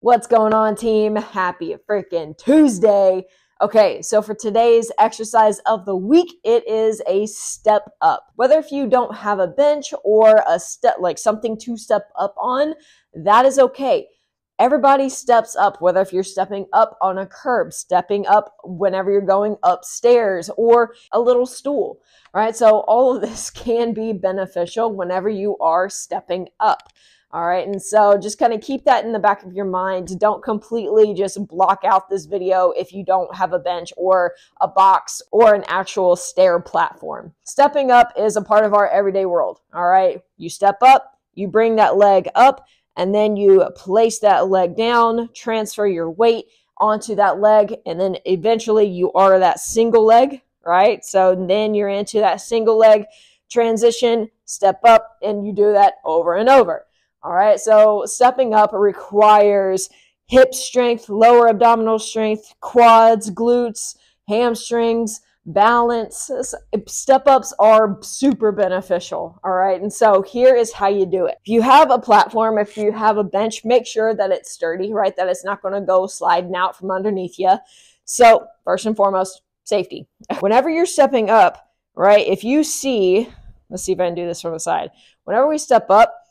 What's going on, team? Happy freaking Tuesday. Okay, so for today's exercise of the week, it is a step up. Whether if you don't have a bench or a step, like something to step up on, that is okay. Everybody steps up, whether if you're stepping up on a curb, stepping up whenever you're going upstairs, or a little stool, right? So all of this can be beneficial whenever you are stepping up. All right, and so just kind of keep that in the back of your mind. Don't completely just block out this video if you don't have a bench or a box or an actual stair platform. Stepping up is a part of our everyday world. All right, you step up, you bring that leg up, and then you place that leg down, transfer your weight onto that leg, and then eventually you are that single leg, right? So then you're into that single leg transition, step up, and you do that over and over. All right, so stepping up requires hip strength, lower abdominal strength, quads, glutes, hamstrings, balance. Step-ups are super beneficial, all right? And so here is how you do it. If you have a platform, if you have a bench, make sure that it's sturdy, right? That it's not going to go sliding out from underneath you. So first and foremost, safety. Whenever you're stepping up, right, if you see, let's see if I can do this from the side. Whenever we step up,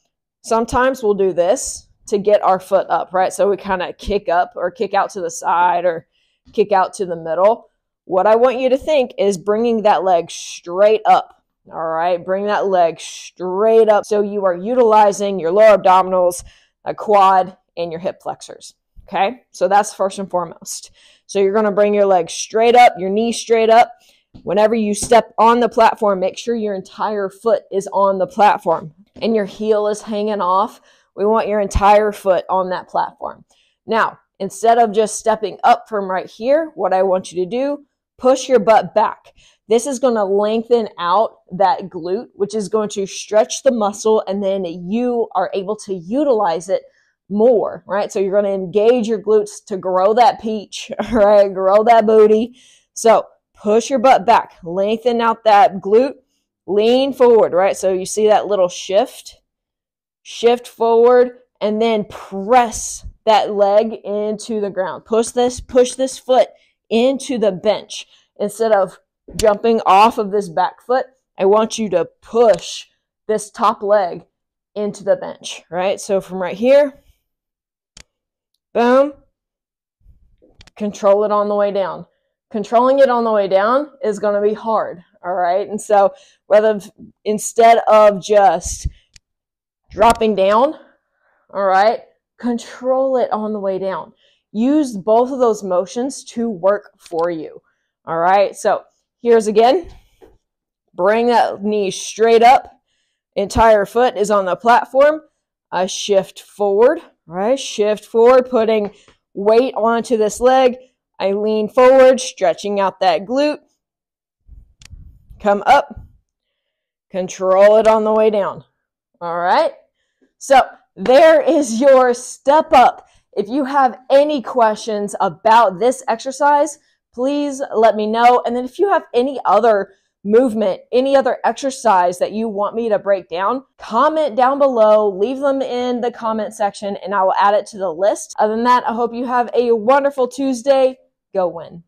sometimes we'll do this to get our foot up, right? So we kind of kick up or kick out to the side or kick out to the middle. What I want you to think is bringing that leg straight up, all right? Bring that leg straight up so you are utilizing your lower abdominals, a quad, and your hip flexors, okay? So that's first and foremost. So you're going to bring your leg straight up, your knee straight up. Whenever you step on the platform, make sure your entire foot is on the platform and your heel is hanging off. We want your entire foot on that platform. Now, instead of just stepping up from right here, what I want you to do, push your butt back. This is going to lengthen out that glute, which is going to stretch the muscle, and then you are able to utilize it more, right? So you're going to engage your glutes to grow that peach, right? Grow that booty. So push your butt back, lengthen out that glute, lean forward, right? So you see that little shift forward, and then press that leg into the ground. Push this foot into the bench. Instead of jumping off of this back foot, I want you to push this top leg into the bench, right? So from right here, boom, control it on the way down. Controlling it on the way down is going to be hard, all right? And so instead of just dropping down, all right, control it on the way down. Use both of those motions to work for you, all right? So here's again, bring that knee straight up. Entire foot is on the platform. I shift forward, right? Shift forward, putting weight onto this leg. I lean forward, stretching out that glute. Come up. Control it on the way down. All right? So there is your step up. If you have any questions about this exercise, please let me know. And then if you have any other movement, any other exercise that you want me to break down, comment down below, leave them in the comment section, and I will add it to the list. Other than that, I hope you have a wonderful Tuesday. Go win.